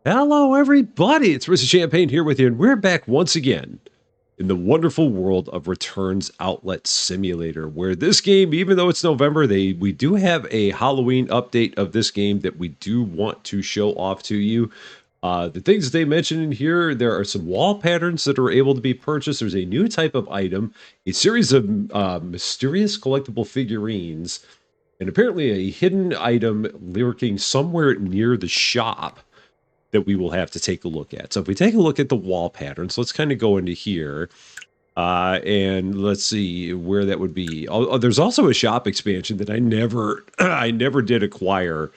Hello, everybody. It's Mr. Champagne here with you, and we're back once again in the wonderful world of Returns Outlet Simulator, where this game, even though it's November, we do have a Halloween update of this game that we do want to show off to you. The things they mentioned in here, there are some wall patterns that are able to be purchased. There's a new type of item, a series of mysterious collectible figurines, and apparently a hidden item lurking somewhere near the shop that we will have to take a look at. So if we take a look at the wall patterns, let's kind of go into here. And let's see where that would be. There's also a shop expansion that I never I never did acquire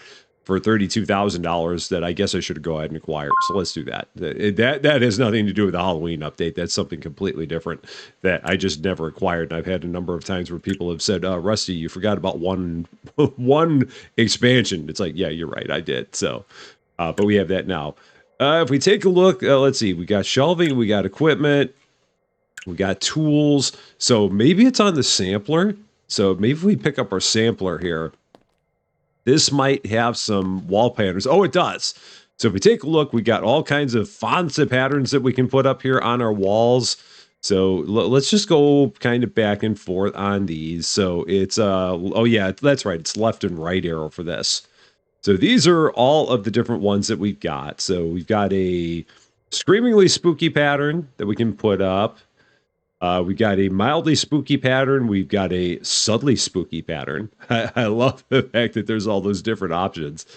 for $32,000 that I guess I should go ahead and acquire. So let's do that. That has nothing to do with the Halloween update. That's something completely different that I just never acquired. And I've had a number of times where people have said, Rusty, you forgot about one one expansion. It's like, yeah, you're right, I did. So but we have that now. If we take a look, let's see, we got shelving, we got equipment, we got tools. So maybe it's on the sampler. So maybe if we pick up our sampler here, this might have some wall patterns. Oh, it does. So if we take a look, we got all kinds of fonts and patterns that we can put up here on our walls. So let's just go kind of back and forth on these. So it's, oh yeah, that's right. It's left and right arrow for this. So these are all of the different ones that we've got. So we've got a screamingly spooky pattern that we can put up. We've got a mildly spooky pattern. We've got a subtly spooky pattern. I love the fact that there's all those different options.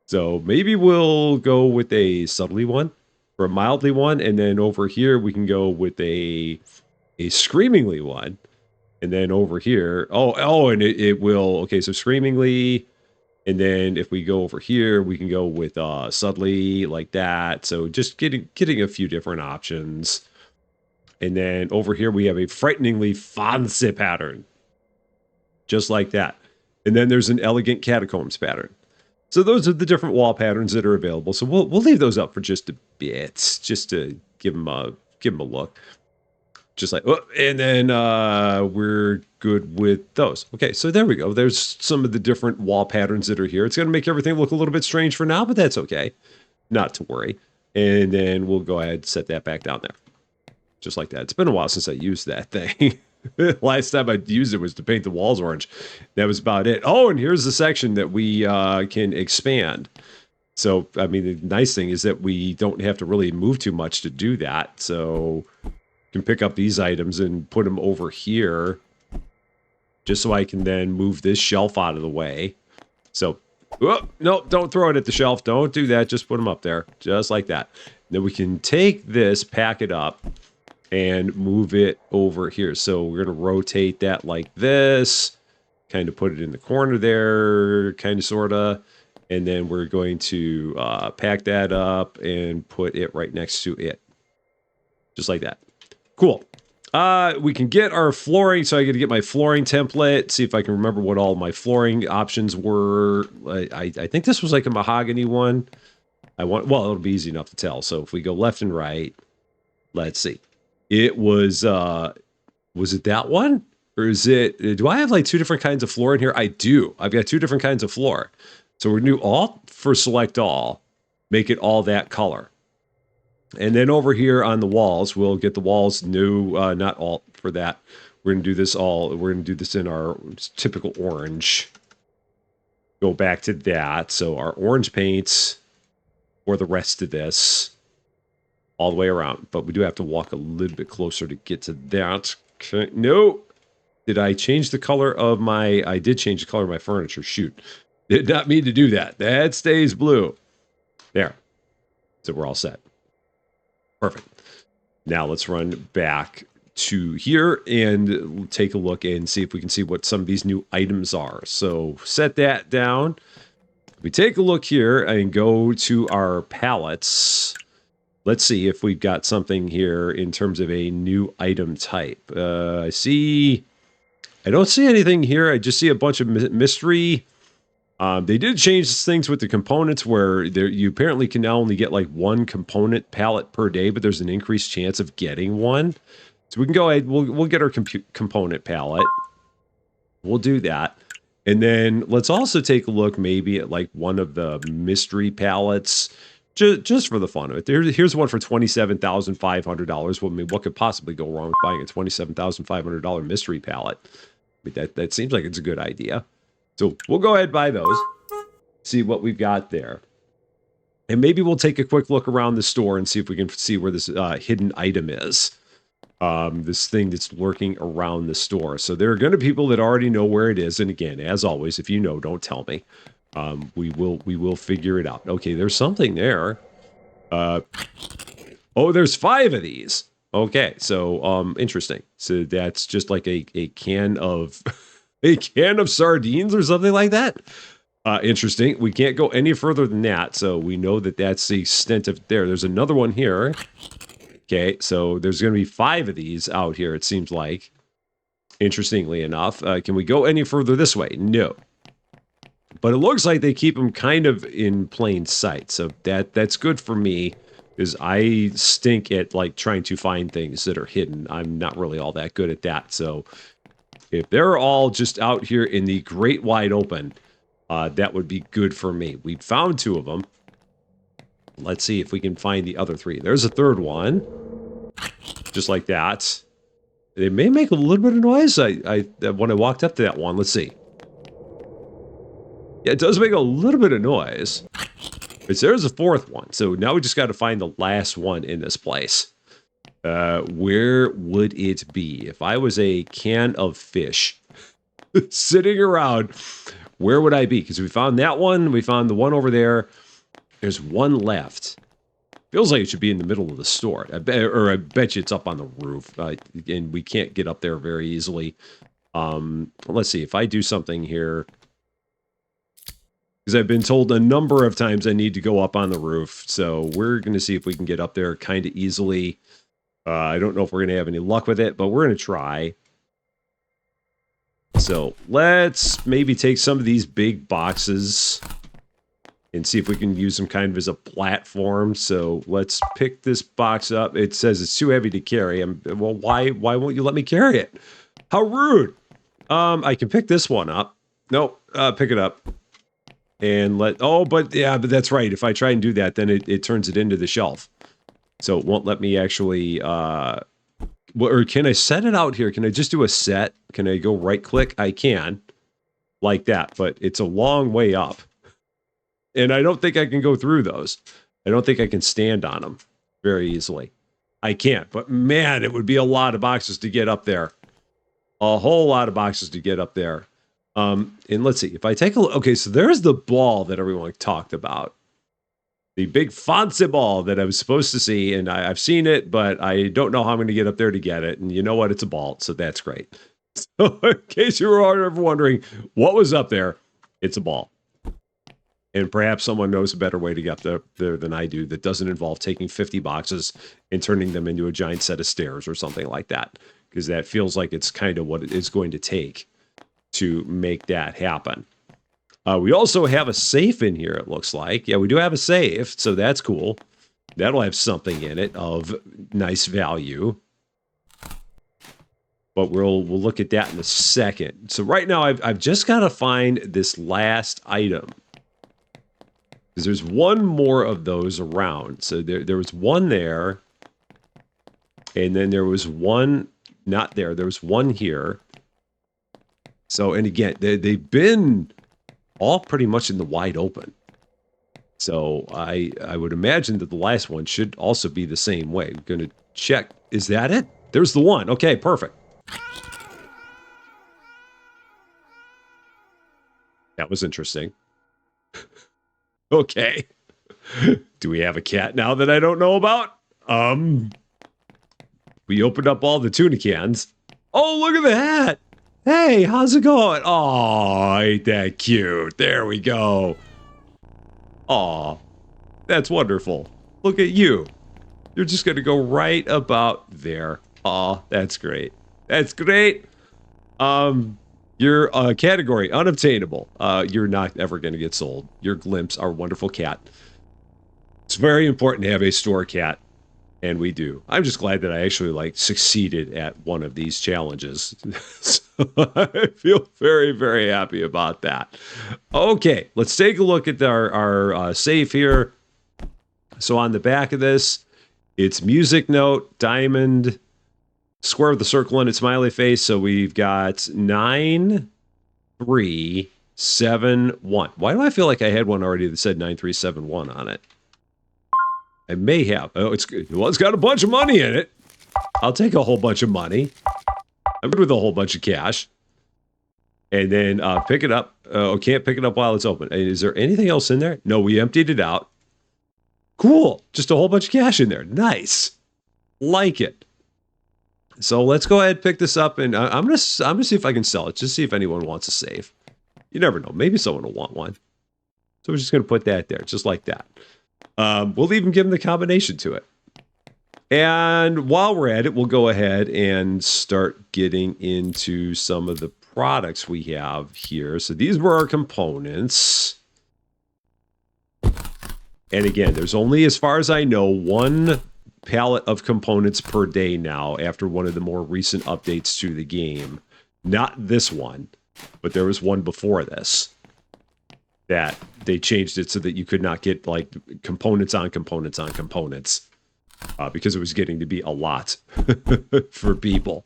So maybe we'll go with a subtly one or a mildly one. And then over here, we can go with a screamingly one. And then over here, and it will, okay, so screamingly. And then if we go over here, we can go with subtly like that. So just getting a few different options. And then over here, we have a frighteningly fancy pattern. Just like that. And then there's an elegant catacombs pattern. So those are the different wall patterns that are available. So we'll leave those up for just a bit, just to give them a look. Just like, and then we're good with those. Okay, so there we go. There's some of the different wall patterns that are here. It's going to make everything look a little bit strange for now, but that's okay. Not to worry. And then we'll go ahead and set that back down there. Just like that. It's been a while since I used that thing. Last time I used it was to paint the walls orange. That was about it. Oh, and here's the section that we can expand. So, I mean, the nice thing is that we don't have to really move too much to do that. So can pick up these items and put them over here just so I can then move this shelf out of the way. So, no, don't throw it at the shelf. Don't do that. Just put them up there, just like that. Then we can take this, pack it up, and move it over here. So we're going to rotate that like this, kind of put it in the corner there, kind of, sort of. And then we're going to pack that up and put it right next to it. Just like that. Cool. We can get our flooring. So I got to get my flooring template, see if I can remember what all my flooring options were. I think this was like a mahogany one. Well, it'll be easy enough to tell. So if we go left and right, let's see. It was it that one? Or is it, do I have like two different kinds of floor in here? I do. I've got two different kinds of floor. So we're going to do alt for select all, make it all that color. And then over here on the walls, we'll get the walls new, not alt for that. We're going to do this we're going to do this in our typical orange. Go back to that. So our orange paints for the rest of this all the way around. But we do have to walk a little bit closer to get to that. Okay. No. Did I change the color of I did change the color of my furniture. Shoot. Did not mean to do that. That stays blue. There. So we're all set. Perfect. Now let's run back to here and take a look and see if we can see what some of these new items are. So set that down. We take a look here and go to our pallets. Let's see if we've got something here in terms of a new item type. I don't see anything here. I just see a bunch of mystery. They did change things with the components where you apparently can now only get like one component pallet per day, but there's an increased chance of getting one. So we can go ahead, we'll get our component pallet. We'll do that. And then let's also take a look maybe at like one of the mystery pallets Just for the fun of it. Here's one for $27,500. Well, I mean, what could possibly go wrong with buying a $27,500 mystery pallet? I mean, that seems like it's a good idea. So we'll go ahead and buy those. See what we've got there. And maybe we'll take a quick look around the store and see if we can see where this hidden item is. This thing that's lurking around the store. So there are going to be people that already know where it is. And again, as always, if you know, don't tell me. We will figure it out. Okay, there's something there. Oh, there's 5 of these. Okay, so interesting. So that's just like a can of a can of sardines or something like that. Interesting. We can't go any further than that, so we know that that's the extent of there. There's another one here. Okay, so there's going to be 5 of these out here, it seems like. Interestingly enough. Can we go any further this way? No. But it looks like they keep them kind of in plain sight, so that's good for me, because I stink at like trying to find things that are hidden. I'm not really all that good at that, so if they're all just out here in the great wide open, that would be good for me. We found 2 of them. Let's see if we can find the other 3. There's a third one. Just like that. They may make a little bit of noise when I walked up to that one. Let's see. Yeah, it does make a little bit of noise. But there's a 4th one. So now we just got to find the last one in this place. Where would it be? If I was a can of fish sitting around, where would I be? Because we found that one. We found the one over there. There's one left. Feels like it should be in the middle of the store. I bet you it's up on the roof. And we can't get up there very easily. Let's see. If I do something here, because I've been told a number of times I need to go up on the roof. So we're going to see if we can get up there kind of easily. I don't know if we're going to have any luck with it, but we're going to try. So let's maybe take some of these big boxes and see if we can use them kind of as a platform. So let's pick this box up. It says it's too heavy to carry. Well, why won't you let me carry it? How rude. I can pick this one up. Nope, pick it up. And but that's right. If I try and do that, then it turns it into the shelf. So it won't let me actually, or can I set it out here? Can I just do a set? Can I go right click? I can, like that, but it's a long way up. And I don't think I can go through those. I don't think I can stand on them very easily. I can't, but man, it would be a lot of boxes to get up there. A whole lot of boxes to get up there. And let's see, if I take a look, okay, so there's the ball that everyone talked about. The big fancy ball that I was supposed to see, and I've seen it, but I don't know how I'm going to get up there to get it. And you know what? It's a ball, so that's great. So in case you were ever wondering what was up there, it's a ball. And perhaps someone knows a better way to get up there than I do that doesn't involve taking 50 boxes and turning them into a giant set of stairs or something like that. Because that feels like it's kind of what it is going to take to make that happen. We also have a safe in here, it looks like. Yeah, we do have a safe, so that's cool. That'll have something in it of nice value. But we'll look at that in a second. So right now, I've just got to find this last item. Because there's one more of those around. So there was one there. And then there was one not there. There was one here. So, and again, they've been all pretty much in the wide open. So I would imagine that the last one should also be the same way. I'm going to check. Is that it? There's the one. Okay, perfect. That was interesting. Okay. Do we have a cat now that I don't know about? We opened up all the tuna cans. Oh, look at the hat. Hey, how's it going? Oh, ain't that cute? There we go. Aw, that's wonderful. Look at you. You're just going to go right about there. Aw, that's great. That's great. Your category, unobtainable. You're not ever going to get sold. Your Glimpse, our wonderful cat. It's very important to have a store cat. And we do. I'm just glad that I actually succeeded at one of these challenges. So I feel very, very happy about that. Okay, let's take a look at our safe here. So on the back of this, it's music note, diamond, square with the circle and its smiley face. So we've got 9371. Why do I feel like I had one already that said 9371 on it? I may have. Oh, it's got a bunch of money in it. I'll take a whole bunch of money. I'm good with a whole bunch of cash. And then pick it up. Can't pick it up while it's open. Is there anything else in there? No, we emptied it out. Cool. Just a whole bunch of cash in there. Nice. Like it. So let's go ahead and pick this up, and I'm gonna see if I can sell it. Just see if anyone wants a save. You never know. Maybe someone will want one. So we're just gonna put that there, just like that. We'll even give them the combination to it. And while we're at it, we'll go ahead and start getting into some of the products we have here. So these were our components. And again, there's only, as far as I know, one pallet of components per day now after one of the more recent updates to the game. Not this one, but there was one before this that they changed it so that you could not get like components on components on components because it was getting to be a lot for people.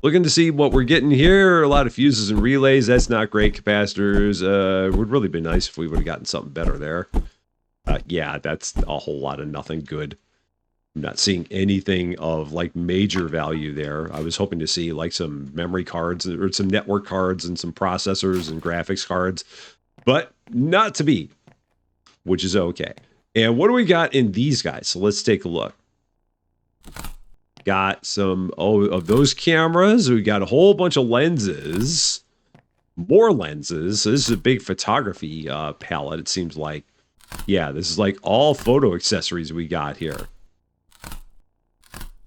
Looking to see what we're getting here. A lot of fuses and relays. That's not great. Capacitors. Would really be nice if we would have gotten something better there. Yeah, that's a whole lot of nothing good. I'm not seeing anything of like major value there. I was hoping to see like some memory cards or some network cards and some processors and graphics cards, but not to be, which is okay. And what do we got in these guys? So let's take a look. Got some of those cameras. We got a whole bunch of lenses, more lenses. So this is a big photography palette. It seems like, yeah, this is like all photo accessories we got here.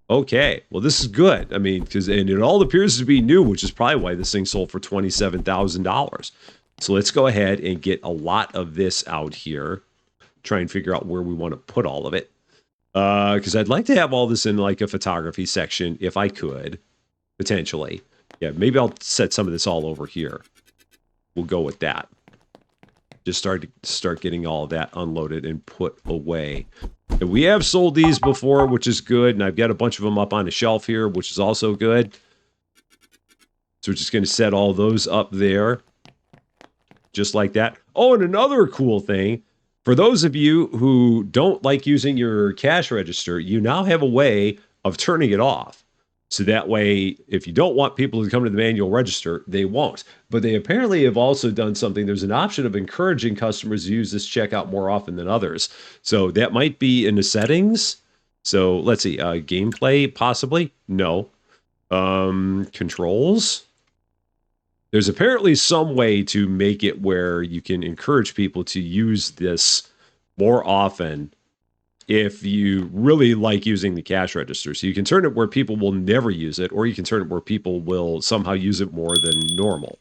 Okay, well this is good. I mean, and it all appears to be new, which is probably why this thing sold for $27,000. So let's go ahead and get a lot of this out here. Try and figure out where we want to put all of it. Because I'd like to have all this in like a photography section if I could, potentially. Yeah, maybe I'll set some of this all over here. We'll go with that. Just start getting all of that unloaded and put away. And we have sold these before, which is good. And I've got a bunch of them up on a shelf here, which is also good. So we're just going to set all those up there. Just like that. Oh, and another cool thing. For those of you who don't like using your cash register, you now have a way of turning it off. So that way, if you don't want people to come to the manual register, they won't. But they apparently have also done something. There's an option of encouraging customers to use this checkout more often than others. So that might be in the settings. So let's see, gameplay, possibly? No. Controls? There's apparently some way to make it where you can encourage people to use this more often if you really like using the cash register. So you can turn it where people will never use it, or you can turn it where people will somehow use it more than normal.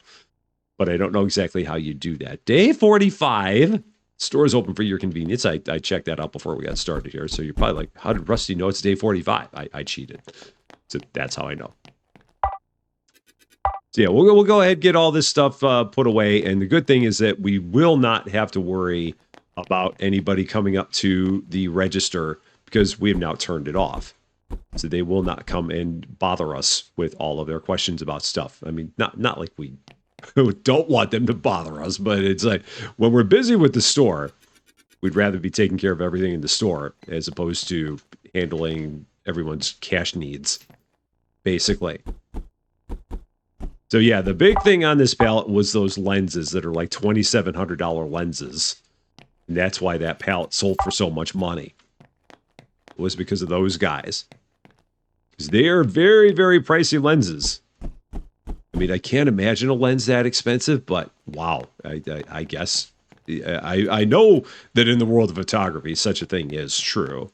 But I don't know exactly how you do that. Day 45. Store is open for your convenience. I checked that out before we got started here. So you're probably like, how did Rusty know it's day 45? I cheated. So that's how I know. So yeah, we'll go ahead and get all this stuff put away. And the good thing is that we will not have to worry about anybody coming up to the register because we have now turned it off. So they will not come and bother us with all of their questions about stuff. I mean, not like we don't want them to bother us, but it's like when we're busy with the store, we'd rather be taking care of everything in the store as opposed to handling everyone's cash needs, basically. So yeah, the big thing on this pallet was those lenses that are like $2,700 lenses. And that's why that pallet sold for so much money. It was because of those guys. Because they are very, very pricey lenses. I mean, I can't imagine a lens that expensive, but wow, I guess. I know that in the world of photography, such a thing is true.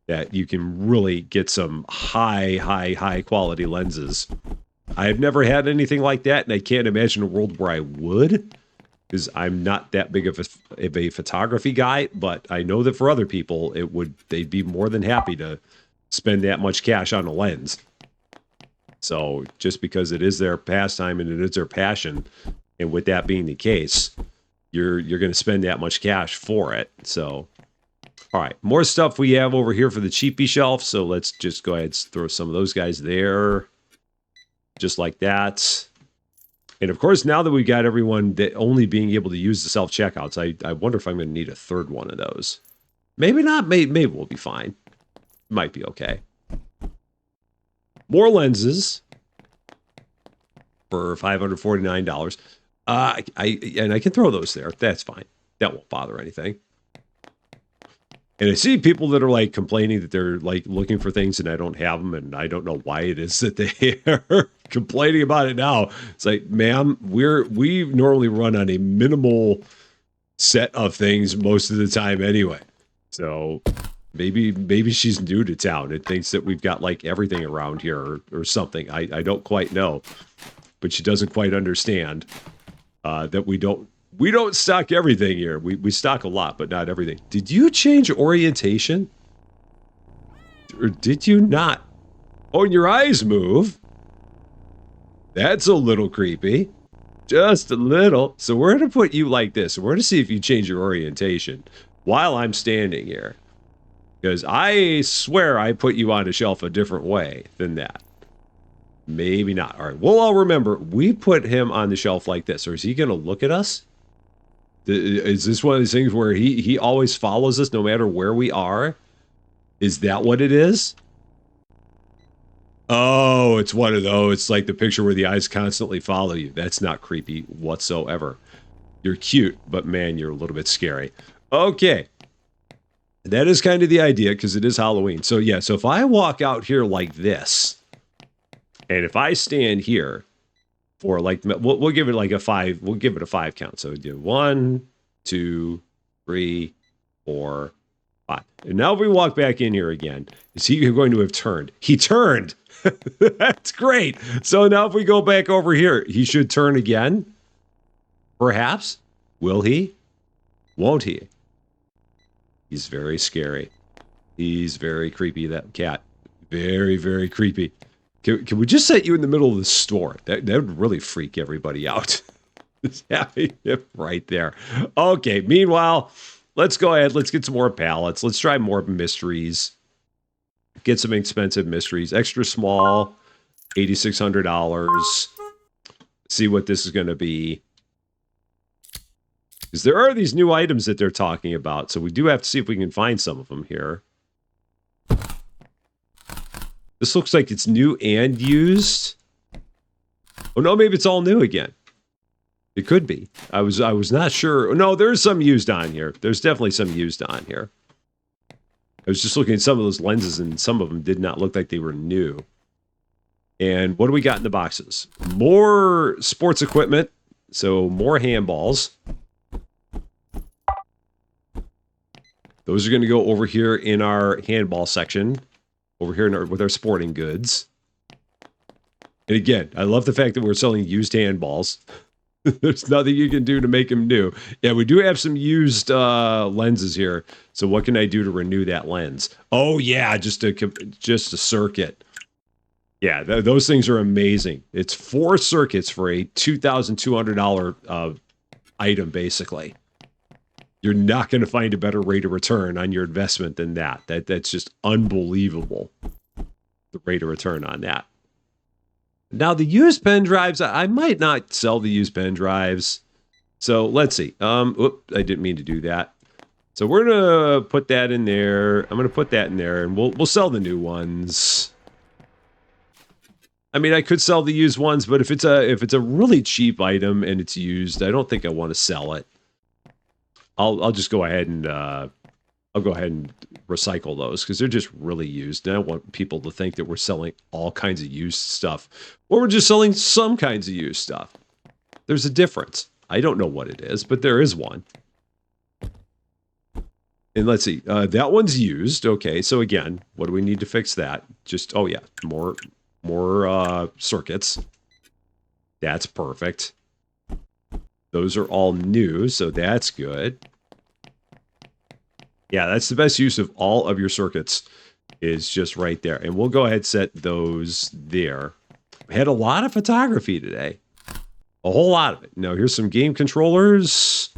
That you can really get some high quality lenses. I've never had anything like that, and I can't imagine a world where I would, because I'm not that big of a photography guy, but I know that for other people, they'd be more than happy to spend that much cash on a lens. So just because it is their pastime and it is their passion, and with that being the case, you're going to spend that much cash for it. So, all right, more stuff we have over here for the cheapy shelf. So let's just go ahead and throw some of those guys there, just like that. And of course, now that we got everyone that only being able to use the self-checkouts, I wonder if I'm going to need a third one of those. Maybe not. Maybe we'll be fine. Might be okay. More lenses for $549. And I can throw those there. That's fine. That won't bother anything. And I see people that are like complaining that they're like looking for things and I don't have them, and I don't know why it is that they are complaining about it now. It's like, ma'am, we normally run on a minimal set of things most of the time anyway. So maybe she's new to town and thinks that we've got like everything around here or something. I don't quite know, but she doesn't quite understand that we don't stock everything here. We stock a lot, but not everything. Did you change orientation? Or did you not? Oh, and your eyes move. That's a little creepy. Just a little. So we're going to put you like this. We're going to see if you change your orientation while I'm standing here. Because I swear I put you on a shelf a different way than that. Maybe not. All right. Well, I'll remember. We put him on the shelf like this. Or is he going to look at us? Is this one of these things where he always follows us no matter where we are? Is that what it is? Oh, it's one of those. It's like the picture where the eyes constantly follow you. That's not creepy whatsoever. You're cute, but man, you're a little bit scary. Okay. That is kind of the idea because it is Halloween. So yeah, so if I walk out here like this, and if I stand here, for like, we'll give it like a 5. We'll give it a 5 count. So we do 1, 2, 3, 4, 5. And now if we walk back in here again, is he going to have turned? He turned. That's great. So now if we go back over here, he should turn again. Perhaps. Will he? Won't he? He's very scary. He's very creepy, that cat. Very, very creepy. Can we just set you in the middle of the store? That would really freak everybody out. Just having him right there. Okay, meanwhile, let's go ahead. Let's get some more pallets. Let's try more mysteries. Get some expensive mysteries. Extra small, $8,600. See what this is going to be. Because there are these new items that they're talking about, so we do have to see if we can find some of them here. This looks like it's new and used. Oh no, maybe it's all new again. It could be. I was not sure. No, there's some used on here. There's definitely some used on here. I was just looking at some of those lenses and some of them did not look like they were new. And what do we got in the boxes? More sports equipment. So more handballs. Those are going to go over here in our handball section. Over here with our sporting goods. And again, I love the fact that we're selling used handballs. There's nothing you can do to make them new. Yeah, we do have some used lenses here. So what can I do to renew that lens? Oh yeah, just a circuit. Yeah, those things are amazing. It's 4 circuits for a $2,200 item, basically. You're not going to find a better rate of return on your investment than that. That's just unbelievable, the rate of return on that. Now, the used pen drives, I might not sell the used pen drives. So let's see. Whoop, I didn't mean to do that. So we're going to put that in there. I'm going to put that in there, and we'll sell the new ones. I mean, I could sell the used ones, but if it's a really cheap item and it's used, I don't think I want to sell it. I'll just go ahead and recycle those because they're just really used. And I don't want people to think that we're selling all kinds of used stuff, or we're just selling some kinds of used stuff. There's a difference. I don't know what it is, but there is one. And let's see, that one's used. Okay, so again, what do we need to fix that? Just, oh yeah, more circuits. That's perfect. Those are all new, so that's good. Yeah, that's the best use of all of your circuits is just right there. And we'll go ahead and set those there. We had a lot of photography today. A whole lot of it. Now, here's some game controllers.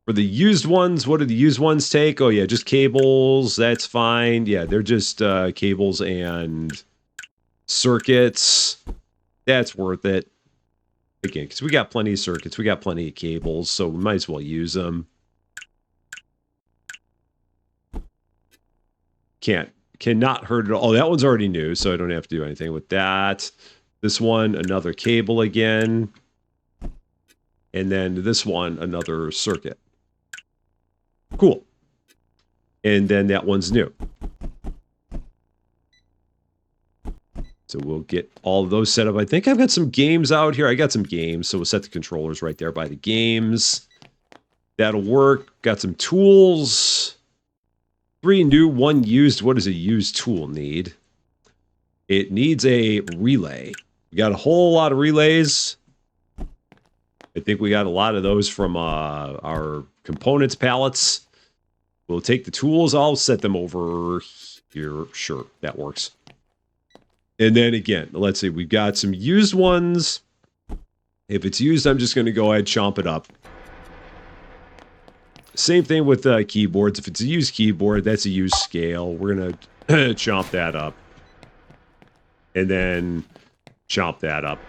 For the used ones, what do the used ones take? Oh, yeah, just cables. That's fine. Yeah, they're just cables and circuits. That's worth it. Again, because we got plenty of circuits. We got plenty of cables, so we might as well use them. Cannot hurt at all. Oh, that one's already new, so I don't have to do anything with that. This one, another cable again. And then this one, another circuit. Cool. And then that one's new. So we'll get all of those set up. I think I've got some games out here. I got some games, so we'll set the controllers right there by the games. That'll work. Got some tools. 3 new, 1 used. What does a used tool need? It needs a relay. We got a whole lot of relays. I think we got a lot of those from our components pallets. We'll take the tools. I'll set them over here. Sure, that works. And then again, let's see. We've got some used ones. If it's used, I'm just going to go ahead and chomp it up. Same thing with keyboards. If it's a used keyboard, that's a used scale. We're going to chomp that up. And then chomp that up.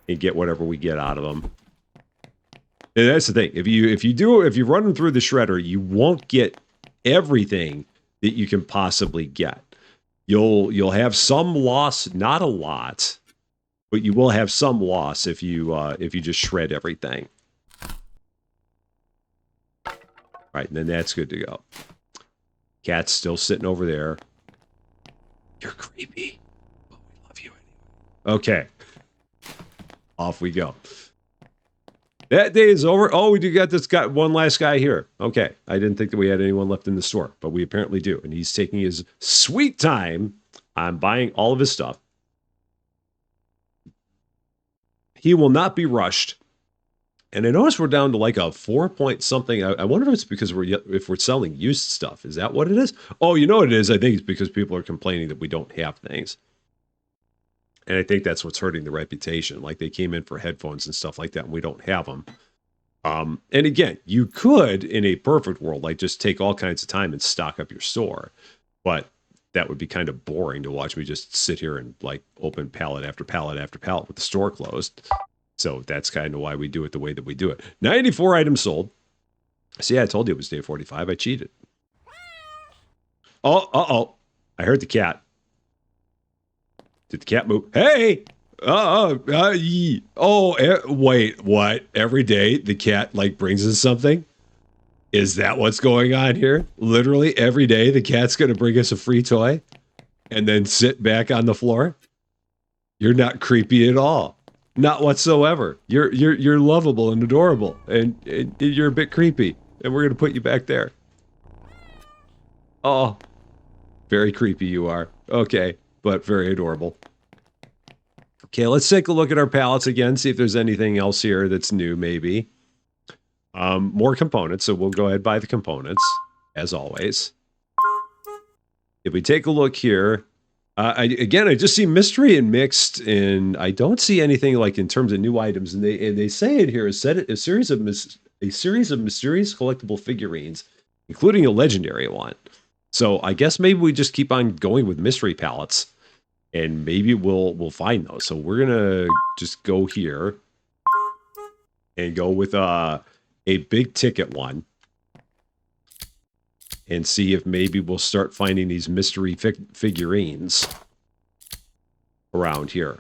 And get whatever we get out of them. And that's the thing. If you run them through the shredder, you won't get everything that you can possibly get. You'll have some loss, not a lot, but you will have some loss if you just shred everything. Right, and then that's good to go. Cat's still sitting over there. You're creepy. But we love you anyway. Okay. Off we go. That day is over. Oh, we do got this guy, one last guy here. Okay. I didn't think that we had anyone left in the store, but we apparently do. And he's taking his sweet time on buying all of his stuff. He will not be rushed. And I notice we're down to like a 4 point something. I wonder if it's because if we're selling used stuff. Is that what it is? Oh, you know what it is? I think it's because people are complaining that we don't have things. And I think that's what's hurting the reputation. Like they came in for headphones and stuff like that, and we don't have them. And again, you could, in a perfect world, like just take all kinds of time and stock up your store. But that would be kind of boring to watch me just sit here and like open pallet after pallet after pallet with the store closed. So that's kind of why we do it the way that we do it. 94 items sold. See, I told you it was day 45. I cheated. Oh, uh-oh. I heard the cat. Did the cat move? Hey! Wait, what? Every day the cat like brings us something? Is that what's going on here? Literally every day the cat's going to bring us a free toy and then sit back on the floor? You're not creepy at all. Not whatsoever. You're lovable and adorable, and you're a bit creepy, and we're going to put you back there. Oh, very creepy you are. Okay. But very adorable. Okay, let's take a look at our pallets again, see if there's anything else here that's new, maybe. More components, so we'll go ahead and buy the components, as always. If we take a look here, I just see mystery and mixed, and I don't see anything like in terms of new items. And they say it here, a series of mysterious collectible figurines, including a legendary one. So I guess maybe we just keep on going with mystery pallets. And maybe we'll find those. So we're gonna just go here and go with a big ticket one, and see if maybe we'll start finding these mystery figurines around here.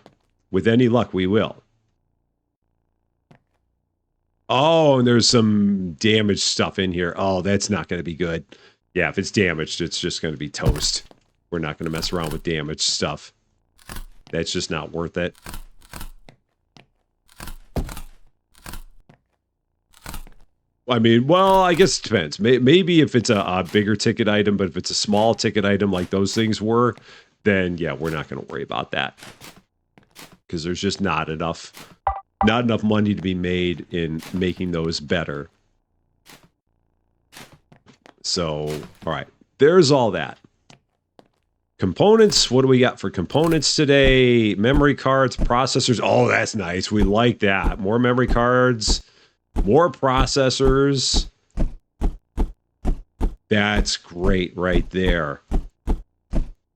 With any luck, we will. Oh, and there's some damaged stuff in here. Oh, that's not going to be good. Yeah, if it's damaged, it's just going to be toast. We're not going to mess around with damaged stuff. That's just not worth it. I mean, well, I guess it depends. Maybe if it's a bigger ticket item, but if it's a small ticket item like those things were, then yeah, we're not going to worry about that. Because there's just not enough money to be made in making those better. So, all right, there's all that. Components, what do we got for components today? Memory cards, processors. Oh, that's nice. We like that. More memory cards. More processors. That's great right there.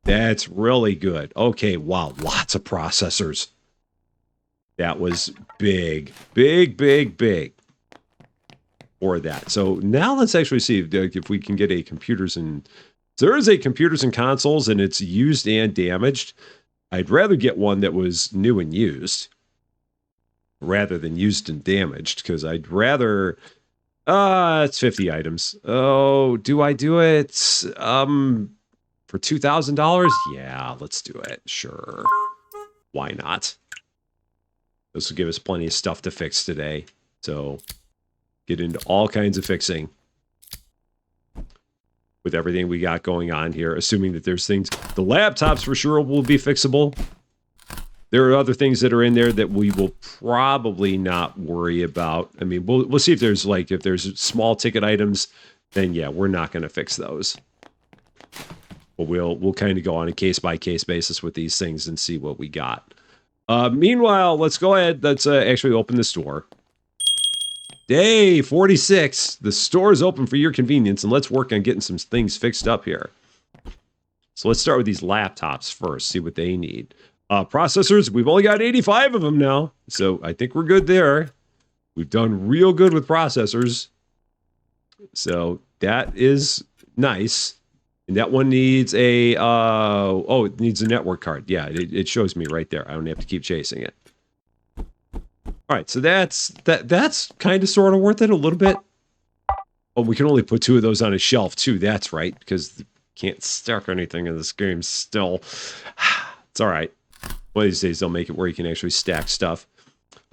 That's really good. Okay, wow, lots of processors. That was big, big, big, big for that. So now let's actually see if we can get a computers and... So there is a computers and consoles, and it's used and damaged. I'd rather get one that was new and used rather than used and damaged, because I'd rather... it's 50 items. Oh, do I do it? For $2,000? Yeah, let's do it. Sure. Why not? This will give us plenty of stuff to fix today. So, get into all kinds of fixing with everything we got going on here, assuming that there's things... The laptops for sure will be fixable. There are other things that are in there that we will probably not worry about. I mean, we'll see if there's if there's small ticket items, then yeah, we're not going to fix those. But we'll kind of go on a case-by-case basis with these things and see what we got. Meanwhile, let's go ahead. Let's actually open the store. Day 46. The store is open for your convenience, and let's work on getting some things fixed up here. So let's start with these laptops first, see what they need. Processors, we've only got 85 of them now, so I think we're good there. We've done real good with processors. So that is nice. And that one needs a, it needs a network card. Yeah, it shows me right there. I don't have to keep chasing it. All right, so that's kind of sort of worth it a little bit. Oh, we can only put 2 of those on a shelf too. That's right, because you can't stack anything in this game still. It's all right. One of these days they'll make it where you can actually stack stuff.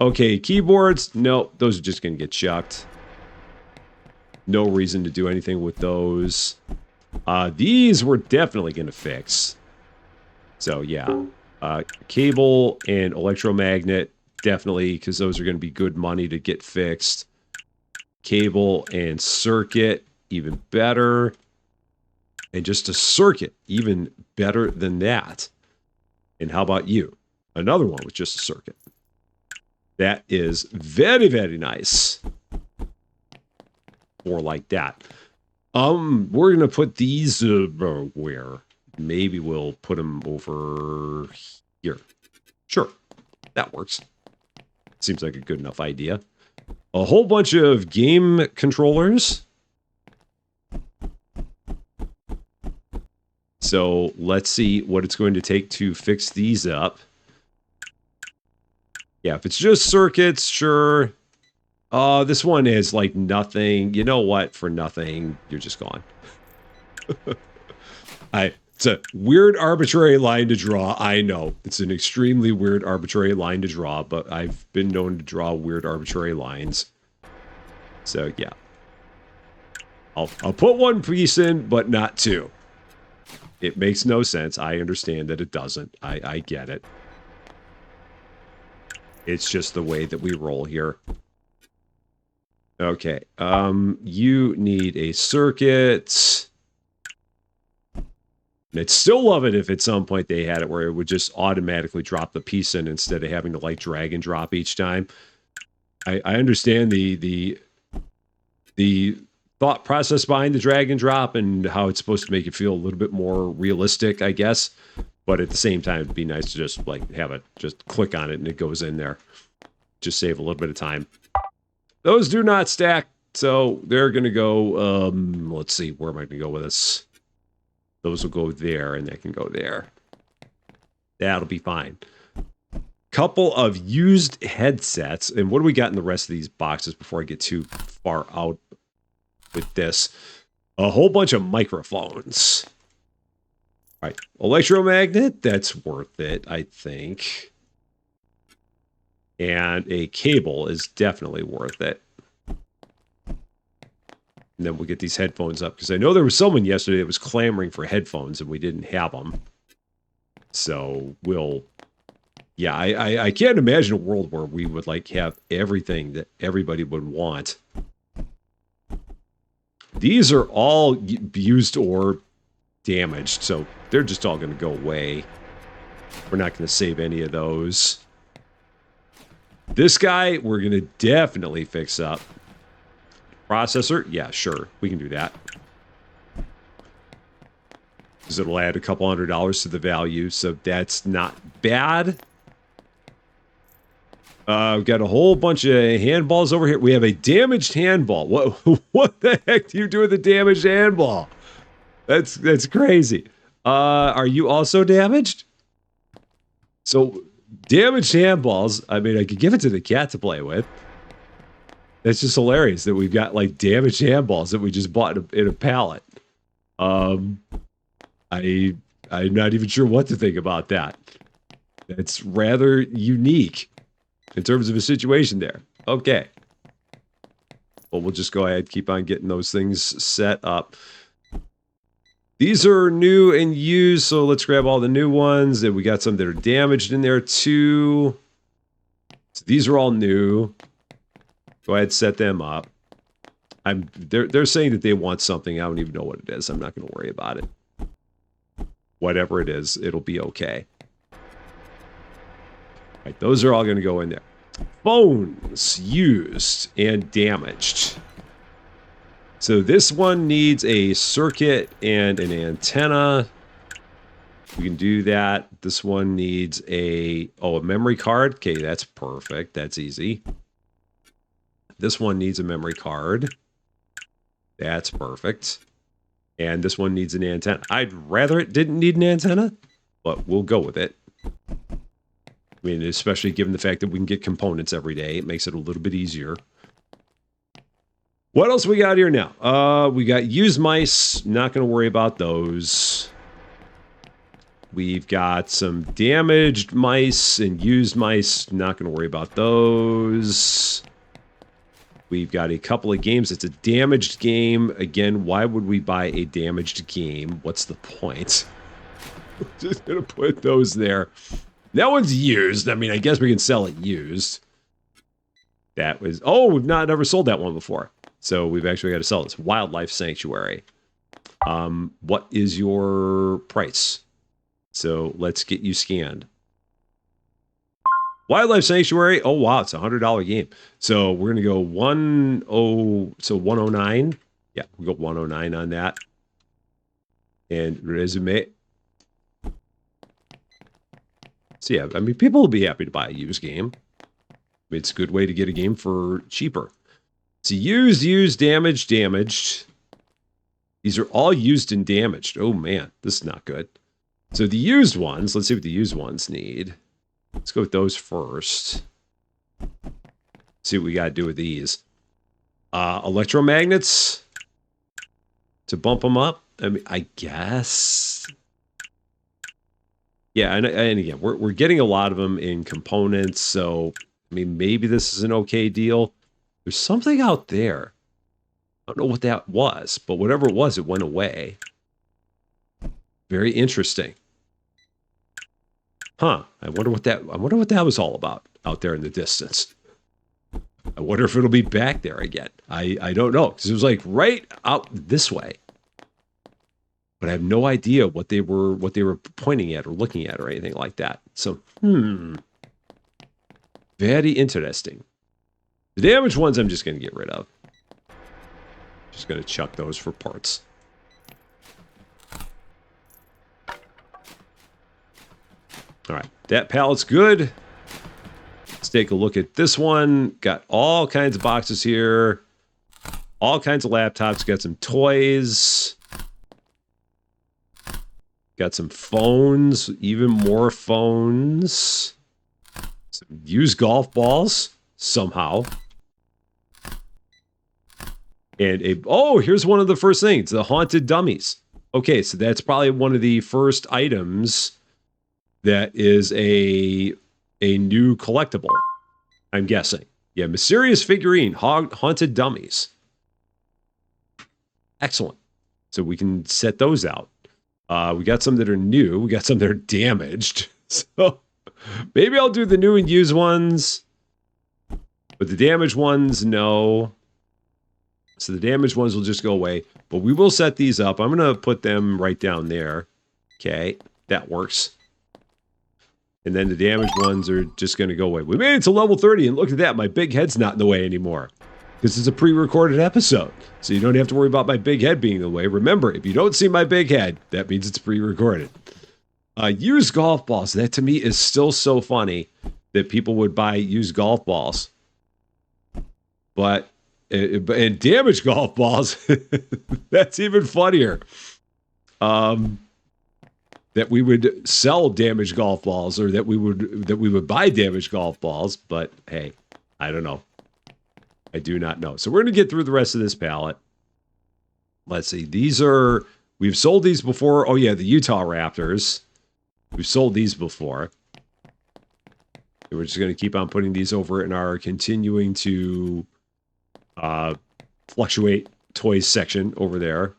Okay, keyboards. No, those are just going to get chucked. No reason to do anything with those. These we're definitely going to fix. So yeah, cable and electromagnet, definitely, because those are going to be good money to get fixed. Cable and circuit, even better. And just a circuit, even better than that. And how about you? Another one with just a circuit. That is very, very nice. Or like that. We're going to put these where? Maybe we'll put them over here. Sure, that works. Seems like a good enough idea. A whole bunch of game controllers. So let's see what it's going to take to fix these up. Yeah, if it's just circuits, sure. This one is like nothing. You know what? For nothing, you're just gone. It's a weird, arbitrary line to draw. I know. It's an extremely weird, arbitrary line to draw, but I've been known to draw weird, arbitrary lines. So, yeah. I'll put one piece in, but not 2. It makes no sense. I understand that it doesn't. I get it. It's just the way that we roll here. Okay. You need a circuit. And I'd still love it if at some point they had it where it would just automatically drop the piece in instead of having to like drag and drop each time. I understand the thought process behind the drag and drop and how it's supposed to make it feel a little bit more realistic, I guess. But at the same time, it'd be nice to just like have it just click on it and it goes in there. Just save a little bit of time. Those do not stack, so they're going to go, let's see, where am I going to go with this? Those will go there, and they can go there. That'll be fine. Couple of used headsets, and what do we got in the rest of these boxes before I get too far out with this? A whole bunch of microphones. All right, electromagnet, that's worth it, I think. And a cable is definitely worth it. And then we'll get these headphones up, because I know there was someone yesterday that was clamoring for headphones, and we didn't have them. So we'll... Yeah, I can't imagine a world where we would like have everything that everybody would want. These are all used or damaged, so they're just all going to go away. We're not going to save any of those. This guy, we're going to definitely fix up. Processor? Yeah, sure. We can do that. Because it'll add a couple $100 to the value, so that's not bad. We've got a whole bunch of handballs over here. We have a damaged handball. What the heck do you do with a damaged handball? That's crazy. Are you also damaged? So, damaged handballs, I mean, I could give it to the cat to play with. That's just hilarious that we've got, like, damaged handballs that we just bought in a pallet. I'm not even sure what to think about that. That's rather unique in terms of a situation there. Okay. Well, we'll just go ahead and keep on getting those things set up. These are new and used, so let's grab all the new ones. And we got some that are damaged in there too. So these are all new. Go ahead and set them up. They're saying that they want something. I don't even know what it is. I'm not going to worry about it. Whatever it is, it'll be okay. Right, those are all going to go in there. Phones used and damaged. So this one needs a circuit and an antenna. We can do that. This one needs a memory card. Okay, that's perfect. That's easy. This one needs a memory card. That's perfect. And this one needs an antenna. I'd rather it didn't need an antenna, but we'll go with it. I mean, especially given the fact that we can get components every day, it makes it a little bit easier. What else we got here now? We got used mice. Not going to worry about those. We've got some damaged mice and used mice. Not going to worry about those. We've got a couple of games. It's a damaged game. Again, why would we buy a damaged game? What's the point? Just going to put those there. That one's used. I mean, I guess we can sell it used. That was... Oh, we've never sold that one before. So we've actually got to sell this. Wildlife Sanctuary. What is your price? So let's get you scanned. Wildlife Sanctuary. Oh, wow. It's a $100 game. So we're going to go 109. Yeah, we'll go 109 on that. And resume. So yeah, I mean, people will be happy to buy a used game. It's a good way to get a game for cheaper. So used, damaged. These are all used and damaged. Oh man, this is not good. So the used ones, let's see what the used ones need. Let's go with those first. See what we got to do with these. Electromagnets to bump them up. I mean, I guess. Yeah, and again, we're getting a lot of them in components, so I mean, maybe this is an okay deal. There's something out there. I don't know what that was, but whatever it was, it went away. Very interesting. Huh. I wonder what that was all about out there in the distance. I wonder if it'll be back there again. I don't know, because it was like right out this way. But I have no idea what they were pointing at or looking at or anything like that. So, very interesting. The damaged ones I'm just going to get rid of. Just going to chuck those for parts. All right, that pallet's good. Let's take a look at this one. Got all kinds of boxes here. All kinds of laptops. Got some toys. Got some phones. Even more phones. Some used golf balls. Somehow. And here's one of the first things. The haunted dummies. Okay, so that's probably one of the first items that is a new collectible, I'm guessing. Yeah, mysterious figurine, haunted dummies. Excellent. So we can set those out. We got some that are new. We got some that are damaged. So maybe I'll do the new and used ones. But the damaged ones, no. So the damaged ones will just go away. But we will set these up. I'm going to put them right down there. Okay, that works. And then the damaged ones are just going to go away. We made it to level 30, and look at that. My big head's not in the way anymore. because it's a pre-recorded episode. So you don't have to worry about my big head being in the way. Remember, if you don't see my big head, that means it's pre-recorded. Used golf balls. That to me is still so funny that people would buy used golf balls. But and damaged golf balls, that's even funnier. That we would sell damaged golf balls, or that we would buy damaged golf balls. But hey, I don't know. I do not know. So we're going to get through the rest of this pallet. Let's see. We've sold these before. Oh yeah, the Utah Raptors. We've sold these before. We're just going to keep on putting these over in our continuing to fluctuate toys section over there.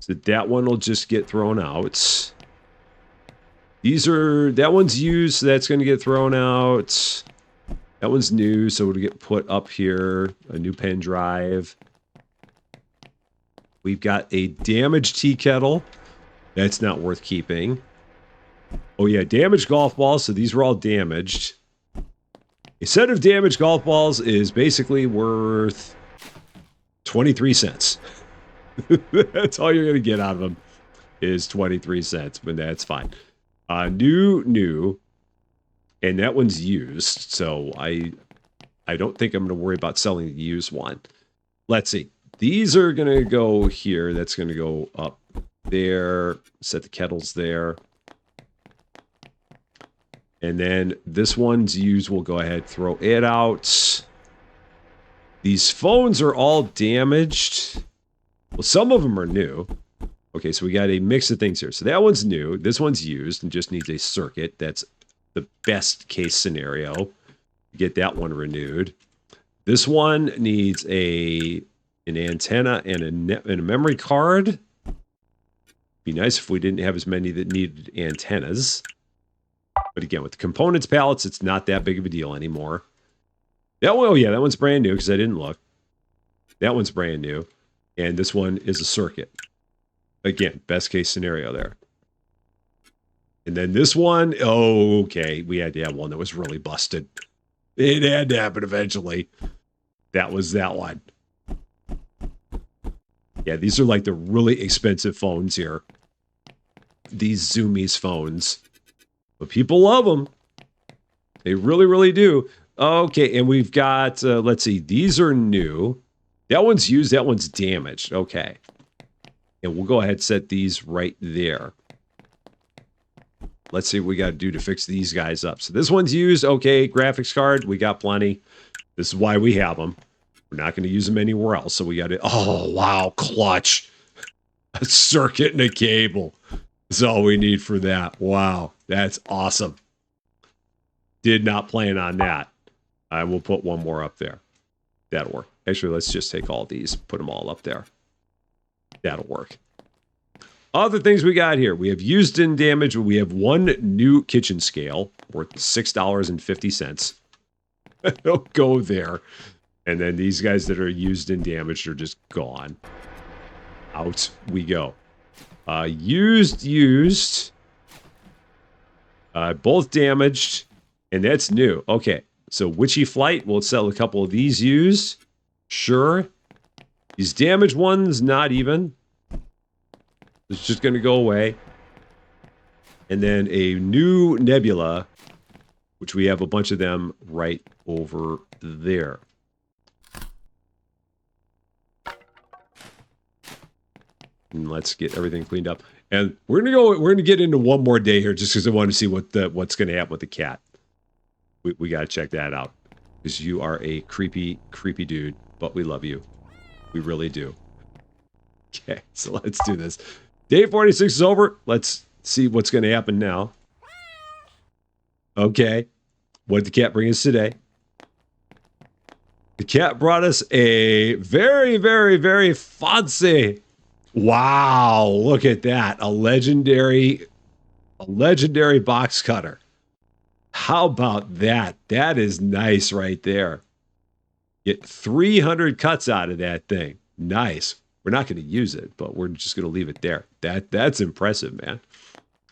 So that one will just get thrown out. That one's used, so that's going to get thrown out. That one's new, so it'll get put up here. A new pen drive. We've got a damaged tea kettle. That's not worth keeping. Oh yeah, damaged golf balls, so these were all damaged. A set of damaged golf balls is basically worth 23 cents. That's all you're going to get out of them is 23 cents, but that's fine. New, and that one's used, so I don't think I'm going to worry about selling the used one. Let's see. These are going to go here. That's going to go up there. Set the kettles there. And then this one's used. We'll go ahead, throw it out. These phones are all damaged. Well, some of them are new. Okay, so we got a mix of things here. So that one's new. This one's used and just needs a circuit. That's the best case scenario. Get that one renewed. This one needs an antenna and a memory card. Be nice if we didn't have as many that needed antennas. But again, with the components pallets, it's not that big of a deal anymore. That one, oh yeah, that one's brand new because I didn't look. That one's brand new. And this one is a circuit. Again, best case scenario there. And then this one, oh, okay. We had to have one that was really busted. It had to happen eventually. That was that one. Yeah, these are like the really expensive phones here. These Zoomies phones. But people love them. They really, really do. Okay, and we've got, let's see, these are new. That one's used, that one's damaged. Okay. And we'll go ahead and set these right there. Let's see what we got to do to fix these guys up. So this one's used. Okay, graphics card. We got plenty. This is why we have them. We're not going to use them anywhere else. So we got to... Oh, wow. Clutch. A circuit and a cable. That's all we need for that. Wow. That's awesome. Did not plan on that. I will put one more up there. That'll work. Actually, let's just take all these. Put them all up there. That'll work. Other things we got here. We have used and damaged. We have one new kitchen scale worth $6.50. It'll go there. And then these guys that are used and damaged are just gone. Out we go. Used. Both damaged. And that's new. Okay. So Witchy Flight, we'll sell a couple of these used. Sure. These damaged ones, not even. It's just going to go away. And then a new Nebula, which we have a bunch of them right over there. And let's get everything cleaned up. And we're going to get into one more day here just because I want to see what's going to happen with the cat. We got to check that out. Because you are a creepy, creepy dude. But we love you. We really do. Okay, so let's do this. Day 46 is over. Let's see what's going to happen now. Okay. What did the cat bring us today? The cat brought us a very, very, very fancy. Wow, look at that. A legendary box cutter. How about that? That is nice right there. Get 300 cuts out of that thing. Nice. We're not going to use it, but we're just going to leave it there. That's impressive, man.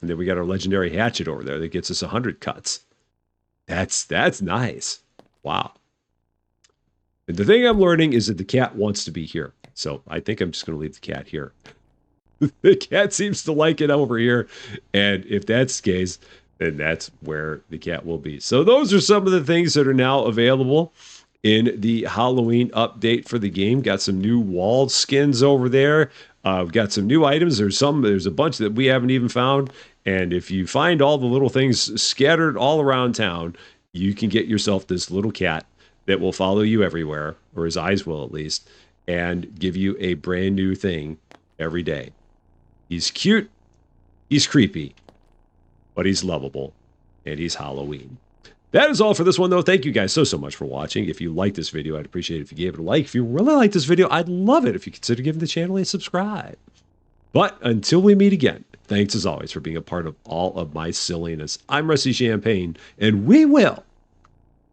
And then we got our legendary hatchet over there that gets us 100 cuts. That's nice. Wow. And the thing I'm learning is that the cat wants to be here. So I think I'm just going to leave the cat here. The cat seems to like it over here. And if that's the case, then that's where the cat will be. So those are some of the things that are now available in the Halloween update for the game. Got some new wall skins over there. We've got some new items. There's a bunch that we haven't even found. And if you find all the little things scattered all around town, you can get yourself this little cat that will follow you everywhere, or his eyes will at least, and give you a brand new thing every day. He's cute, he's creepy, but he's lovable, and he's Halloween. That is all for this one, though. Thank you guys so much for watching. If you like this video, I'd appreciate it if you gave it a like. If you really like this video, I'd love it if you consider giving the channel a subscribe. But until we meet again, thanks as always for being a part of all of my silliness. I'm Rusty Champagne, and we will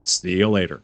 see you later.